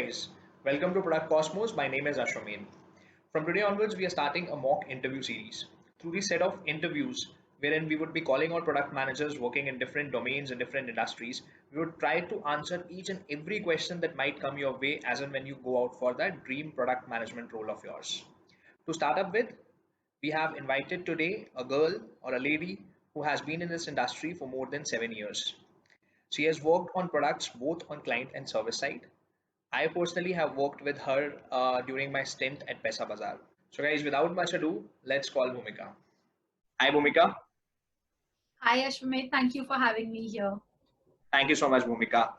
guys, welcome to Product Cosmos. My name is Ashwamin. From today onwards, we are starting a mock interview series. Through this set of interviews, wherein we would be calling out product managers working in different domains and different industries, we would try to answer each and every question that might come your way as and when you go out for that dream product management role of yours. To start up with, we have invited today a girl or a lady who has been in this industry for more than 7 years. She has worked on products both on client and service side. I personally have worked with her during my stint at Pesa Bazaar. So, guys, without much ado, let's call Bhumika. Hi, Bhumika. Hi, Ashwamit. Thank you for having me here. Thank you so much, Bhumika.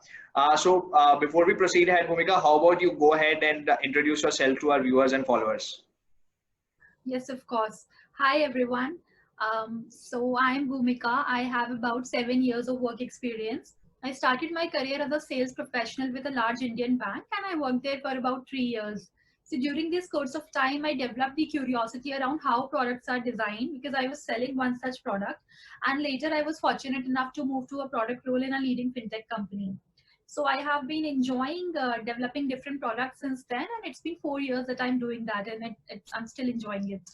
Before we proceed ahead, Bhumika, how about you go ahead and introduce yourself to our viewers and followers? Yes, of course. Hi, everyone. So I'm Bhumika. I have about 7 years of work experience. I started my career as a sales professional with a large Indian bank, and I worked there for about 3 years. So during this course of time, I developed the curiosity around how products are designed because I was selling one such product. And later, I was fortunate enough to move to a product role in a leading fintech company. So I have been enjoying developing different products since then, and it's been 4 years that I'm doing that, and I'm still enjoying it.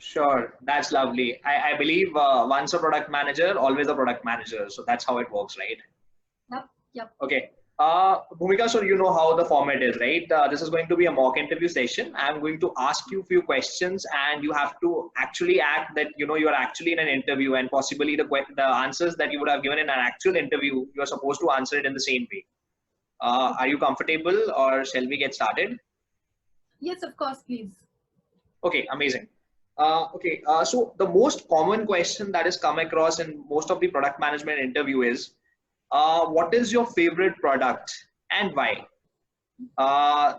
Sure, that's lovely. I believe once a product manager, always a product manager. So that's how it works, right? Yep, yep. Okay. Bhumika, so you know how the format is, right? This is going to be a mock interview session. I'm going to ask you a few questions, and you have to actually act that you know you are actually in an interview, and possibly the answers that you would have given in an actual interview, you are supposed to answer it in the same way. Are you comfortable, or shall we get started? Yes, of course, please. Okay, amazing. So the most common question that is come across in most of the product management interview is, what is your favorite product and why? Uh,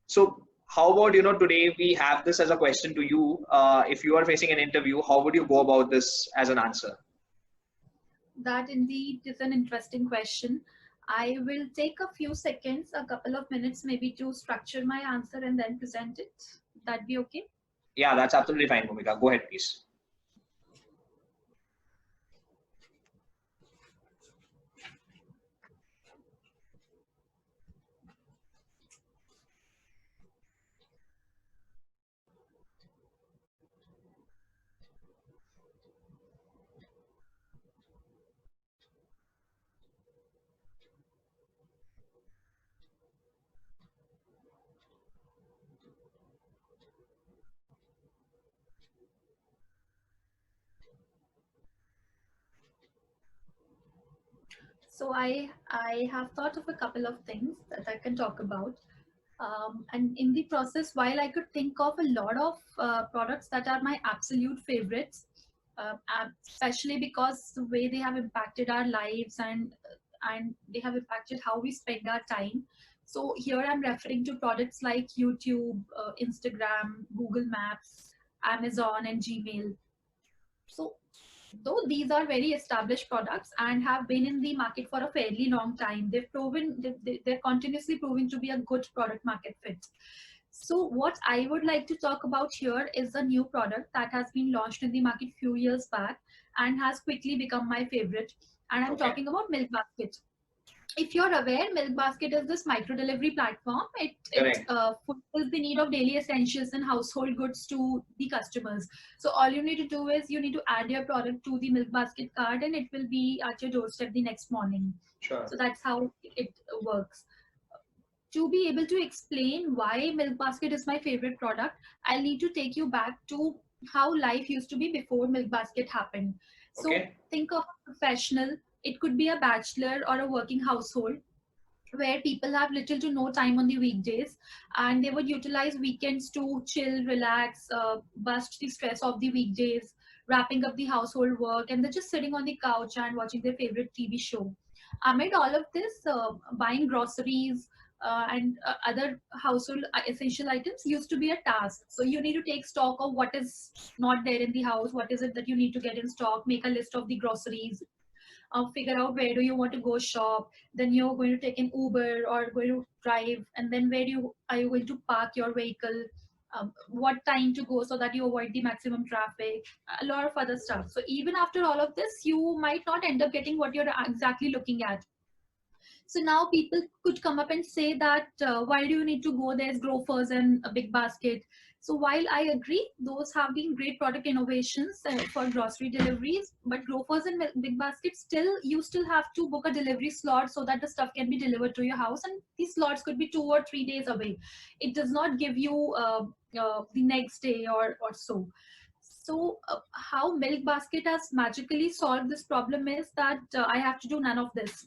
so how about, you know, today we have this as a question to you. If you are facing an interview, how would you go about this as an answer? That indeed is an interesting question. I will take a few seconds, a couple of minutes maybe to structure my answer and then present it. Would that be okay? Yeah, that's absolutely fine, Bhumika. Go ahead, please. So I have thought of a couple of things that I can talk about. And in the process, while I could think of a lot of products that are my absolute favorites, especially because the way they have impacted our lives and they have impacted how we spend our time. So here I'm referring to products like YouTube, Instagram, Google Maps, Amazon, and Gmail. So though these are very established products and have been in the market for a fairly long time, they're continuously proving to be a good product market fit. So what I would like to talk about here is a new product that has been launched in the market few years back and has quickly become my favorite, and I'm Okay. talking about Milk Basket. If you're aware, Milk Basket is this micro delivery platform. It Correct. fulfills the need of daily essentials and household goods to the customers. So all you need to do is you need to add your product to the Milk Basket card, and it will be at your doorstep the next morning. Sure. So that's how it works. To be able to explain why Milk Basket is my favorite product, I'll need to take you back to how life used to be before Milk Basket happened. So Okay. think of a professional, it could be a bachelor or a working household where people have little to no time on the weekdays, and they would utilize weekends to chill, relax, bust the stress of the weekdays, wrapping up the household work, and they're just sitting on the couch and watching their favorite TV show. Amid all of this, buying groceries and other household essential items used to be a task. So you need to take stock of what is not there in the house, what is it that you need to get in stock, make a list of the groceries, figure out where do you want to go shop, then you're going to take an Uber or going to drive, and then where are you going to park your vehicle, what time to go so that you avoid the maximum traffic, a lot of other stuff. So even after all of this, you might not end up getting what you're exactly looking at. So now people could come up and say that why do you need to go? There's Grofers and a Big Basket. So while I agree, those have been great product innovations for grocery deliveries, but Grofers and Big Basket still, you still have to book a delivery slot so that the stuff can be delivered to your house, and these slots could be 2 or 3 days away. It does not give you the next day or so. So how Milk Basket has magically solved this problem is that I have to do none of this.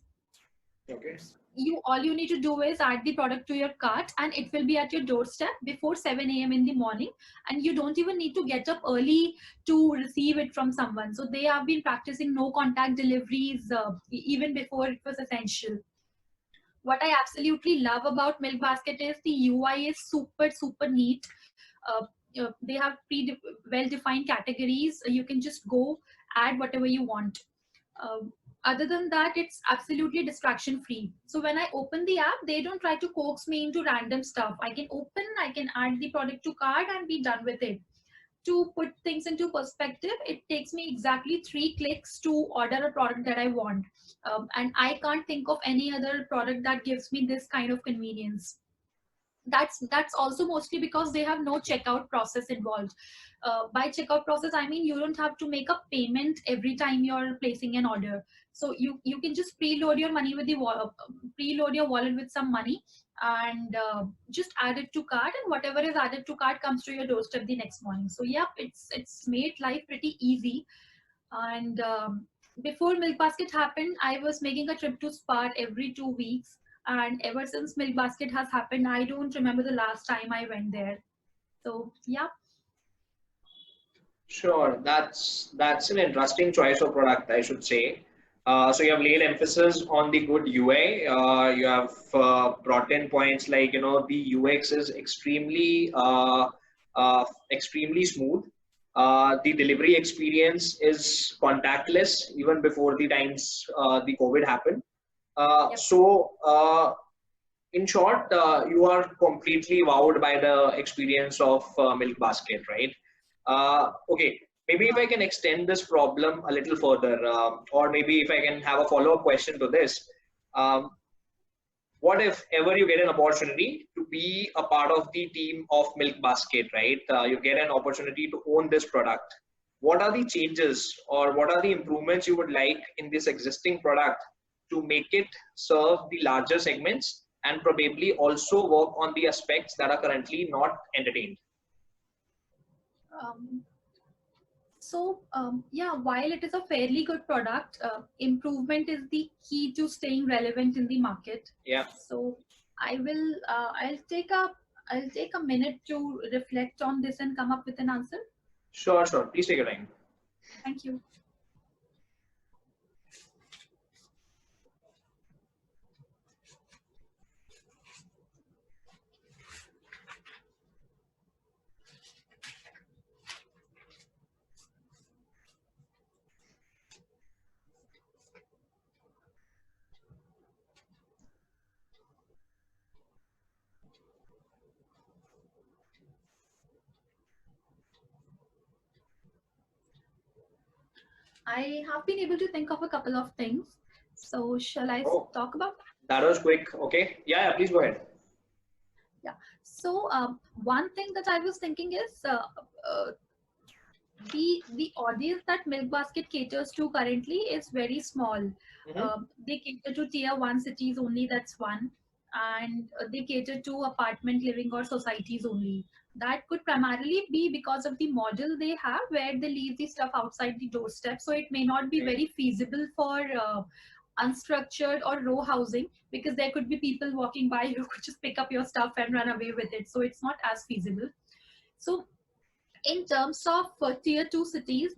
Okay. You, all you need to do is add the product to your cart and it will be at your doorstep before 7 a.m. in the morning, and you don't even need to get up early to receive it from someone. So they have been practicing no contact deliveries even before it was essential. What I absolutely love about Milk Basket is the UI is super neat. uh, they have well defined categories. You can just go add whatever you want. um, Other than that, it's absolutely distraction free. So when I open the app, they don't try to coax me into random stuff. I can open, I can add the product to cart and be done with it. To put things into perspective, it takes me exactly 3 clicks to order a product that I want. And I can't think of any other product that gives me this kind of convenience. That's also mostly because they have no checkout process involved. By checkout process, I mean you don't have to make a payment every time you're placing an order. So you can just preload your money with the preload your wallet with some money, and just add it to cart, and whatever is added to cart comes to your doorstep the next morning. So yep, it's made life pretty easy. And before Milk Basket happened, I was making a trip to Spar every 2 weeks. And ever since Milk Basket has happened, I don't remember the last time I went there. So yeah. Sure, that's an interesting choice of product, I should say. So you have laid emphasis on the good UA. You have brought in points like the UX is extremely smooth. The delivery experience is contactless even before the times the COVID happened. Yep. In short, you are completely wowed by the experience of Milk Basket, right? Okay, maybe if I can extend this problem a little further, or maybe if I can have a follow-up question to this. Um, what if ever you get an opportunity to be a part of the team of Milk Basket, right? You get an opportunity to own this product. What are the changes or what are the improvements you would like in this existing product to make it serve the larger segments and probably also work on the aspects that are currently not entertained? Um, yeah, while it is a fairly good product, improvement is the key to staying relevant in the market. Yeah. So I'll take a minute to reflect on this and come up with an answer. Sure, sure. Please take your time. Thank you. I have been able to think of a couple of things. So shall I talk about that? That was quick. Okay. Yeah, please go ahead. Yeah. So one thing that I was thinking is the audience that Milk Basket caters to currently is very small. They cater to tier 1 cities only, that's one. And they cater to apartment living or societies only. That could primarily be because of the model they have where they leave the stuff outside the doorstep. So it may not be very feasible for unstructured or row housing, because there could be people walking by who could just pick up your stuff and run away with it. So it's not as feasible. So in terms of tier 2 cities,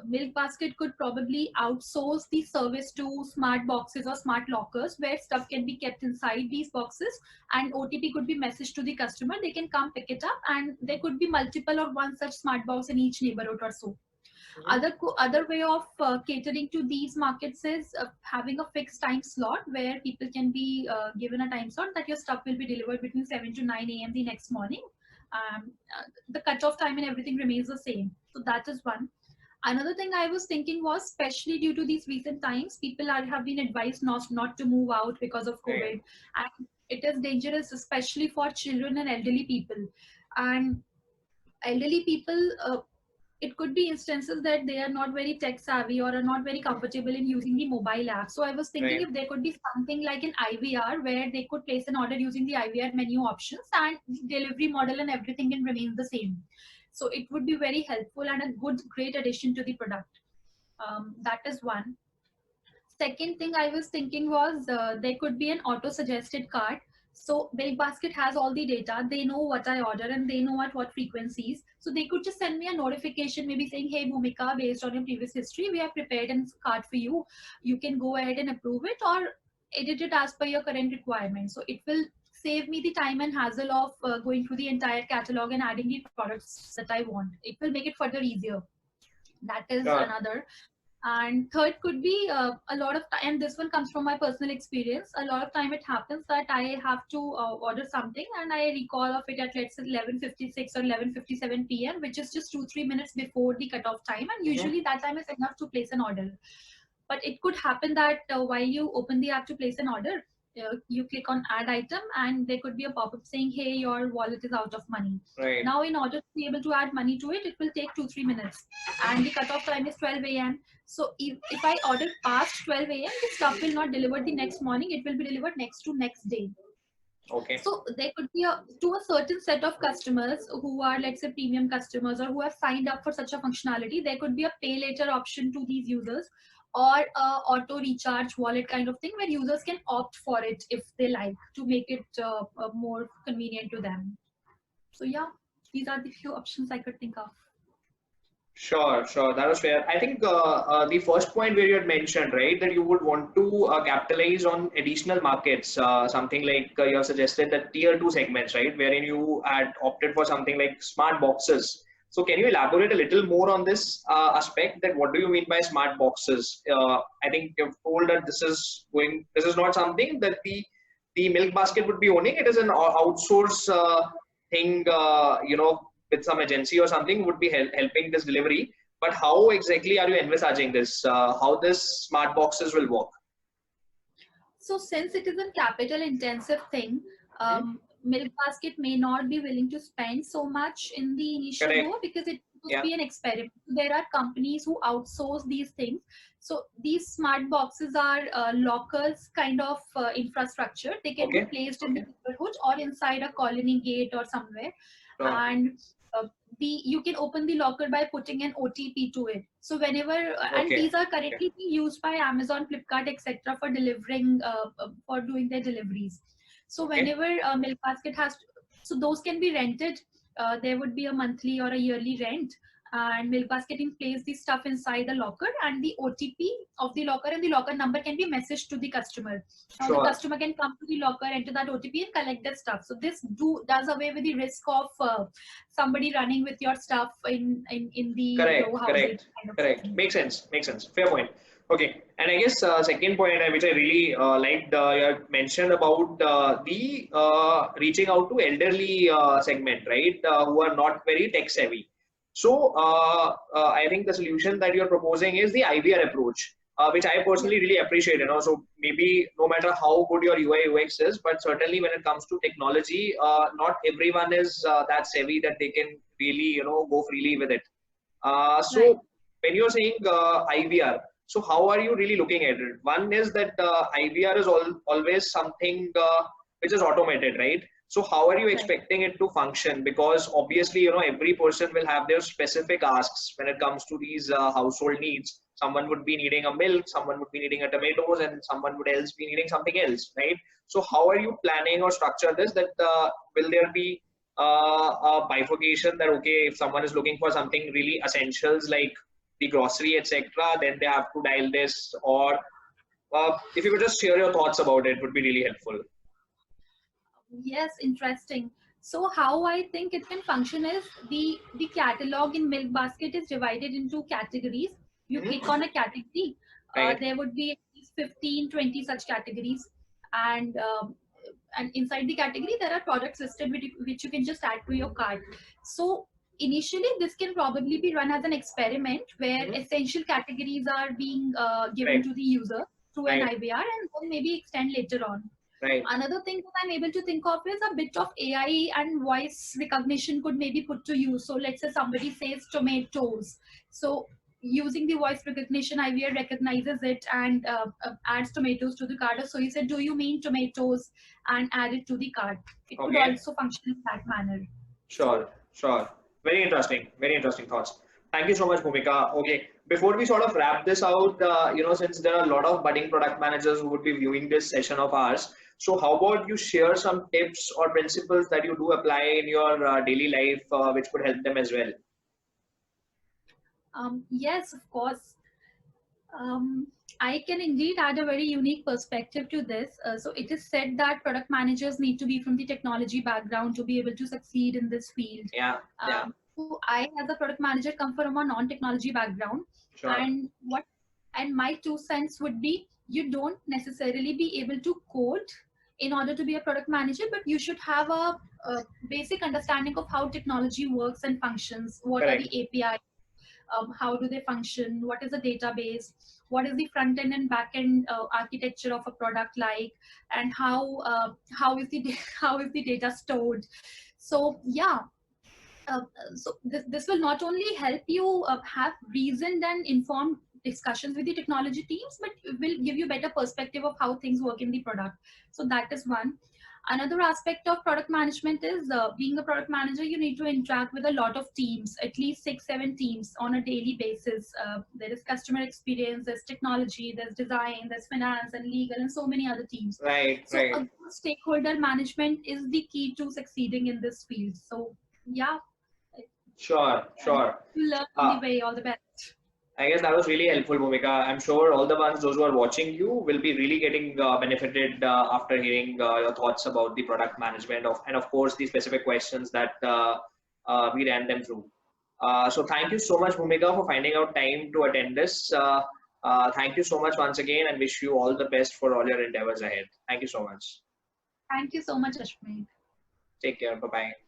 Milk Basket could probably outsource the service to smart boxes or smart lockers where stuff can be kept inside these boxes, and OTP could be messaged to the customer. They can come pick it up, and there could be multiple or one such smart box in each neighborhood or so. Other way of catering to these markets is having a fixed time slot where people can be given a time slot that your stuff will be delivered between 7 to 9 a.m. the next morning. The cutoff time and everything remains the same. So that is one. Another thing I was thinking was, especially due to these recent times, people have been advised not to move out because of Right. COVID, and it is dangerous, especially for children and elderly people. And elderly people, it could be instances that they are not very tech savvy or are not very comfortable in using the mobile app. So I was thinking Right. if there could be something like an IVR where they could place an order using the IVR menu options, and delivery model and everything can remain the same. So it would be very helpful and a great addition to the product. That is one. Second thing I was thinking was, there could be an auto suggested cart. So BilkBasket has all the data. They know what I order and they know at what frequencies. So they could just send me a notification, maybe saying, "Hey Bhumika, based on your previous history, we have prepared a cart for you. You can go ahead and approve it or edit it as per your current requirements." So it will save me the time and hassle of going through the entire catalog and adding the products that I want. It will make it further easier. That is Sure. another. And third could be a lot of time, and this one comes from my personal experience. A lot of time it happens that I have to order something and I recall of it at, let's say, 11:56 or 11:57 p.m., which is just 2-3 minutes before the cutoff time, and Mhm. usually that time is enough to place an order. But it could happen that while you open the app to place an order, you click on add item and there could be a pop-up saying, "Hey, your wallet is out of money." Right. Now in order to be able to add money to it, it will take 2-3 minutes, and the cutoff time is 12 a.m. So if I order past 12 a.m., the stuff will not deliver the next morning, it will be delivered next day. Okay. So there could be to a certain set of customers who are, let's say, premium customers or who have signed up for such a functionality, there could be a pay later option to these users, or a auto recharge wallet kind of thing where users can opt for it if they like, to make it more convenient to them. So yeah, these are the few options I could think of. Sure, sure. That was fair. I think the first point where you had mentioned, right, that you would want to capitalize on additional markets, something like you have suggested that tier two segments, right, wherein you had opted for something like smart boxes. So can you elaborate a little more on this aspect? That what do you mean by smart boxes? I think you've told that this is not something that the milk basket would be owning. It is an outsource thing, with some agency or something would be helping this delivery. But how exactly are you envisaging this? How this smart boxes will work? So since it is a capital intensive thing, Mhm. Milk Basket may not be willing to spend so much in the initial Correct. go because it must Yeah. be an experiment. There are companies who outsource these things. So these smart boxes are lockers kind of infrastructure. They can be Okay. placed in the Okay. neighborhood or inside a colony gate or somewhere, Sure. and you can open the locker by putting an OTP to it. So whenever, and Okay. these are Okay. currently being used by Amazon, Flipkart, etc., for delivering, for doing their deliveries. So Okay. whenever Milk Basket so those can be rented. There would be a monthly or a yearly rent, and Milk Basket in place the stuff inside the locker, and the OTP of the locker and the locker number can be messaged to the customer. Now the Sure. customer can come to the locker, enter that OTP, and collect that stuff. So this does away with the risk of somebody running with your stuff in the row Correct. housing Correct. kind of Correct. thing. Makes sense. Makes sense. Fair point. Okay. And I guess second point which I really liked, you have mentioned about the reaching out to elderly segment, right? Who are not very tech savvy. So I think the solution that you're proposing is the IVR approach, which I Yeah. personally really appreciate. So maybe no matter how good your UI UX is, but certainly when it comes to technology, not everyone is that savvy that they can really go freely with it. Right. So when you're saying IVR, so how are you really looking at it? One is that IVR is always something which is automated, right? So how are you Right. expecting it to function? Because obviously, every person will have their specific asks when it comes to these household needs. Someone would be needing a milk, someone would be needing a tomatoes, and someone would else be needing something else, right? So how are you planning or structure this? That will there be a bifurcation that okay, if someone is looking for something really essentials like the grocery, etc., then they have to dial this, or if you could just share your thoughts about it, would be really helpful. Yes, interesting. So how I think it can function is, the catalog in Milk Basket is divided into categories. You click Hmm. on a category, Right. there would be at least 15, 20 such categories, and inside the category there are products listed which you can just add to your cart. So initially this can probably be run as an experiment where Mhm. essential categories are being given Right, to the user through an right, IVR, and then maybe extend later on. right. Another thing that I'm able to think of is a bit of AI and voice recognition could maybe put to use. So let's say somebody says tomatoes. So using the voice recognition, IVR recognizes it and adds tomatoes to the card. So you said, do you mean tomatoes? And add it to the card. It could Okay. also function in that manner. Sure, So sure. Very interesting thoughts. Thank you so much, Bhumika. Okay, before we sort of wrap this out, since there are a lot of budding product managers who would be viewing this session of ours, so how about you share some tips or principles that you do apply in your daily life, which could help them as well? yes, of course. Um, I can indeed add a very unique perspective to this. So it is said that product managers need to be from the technology background to be able to succeed in this field. Yeah, yeah, So I, as a product manager, come from a non-technology background, sure. and my 2 cents would be you don't necessarily be able to code in order to be a product manager, but you should have a basic understanding of how technology works and functions. What are the Correct. APIs? How do they function, what is the database, what is the front end and back end architecture of a product like, and how is the how is the data stored. So yeah, this will not only help you have reasoned and informed discussions with the technology teams, but will give you better perspective of how things work in the product. So that is one. Another aspect of product management is being a product manager, you need to interact with a lot of teams, at least 6 7 teams on a daily basis. There is customer experience, there's technology, there's design, there's finance and legal, and so many other teams. Right, So a right. good stakeholder management is the key to succeeding in this field. So yeah, Sure, and sure. you learn on Uh, the way. All the best. I guess that was really helpful, Bhumika. I'm sure all the ones, those who are watching you, will be really getting benefited after hearing your thoughts about the product management and of course, the specific questions that we ran them through. So thank you so much, Bhumika, for finding out time to attend this. Thank you so much once again, and wish you all the best for all your endeavors ahead. Thank you so much. Thank you so much, Ashmi. Take care. Bye bye.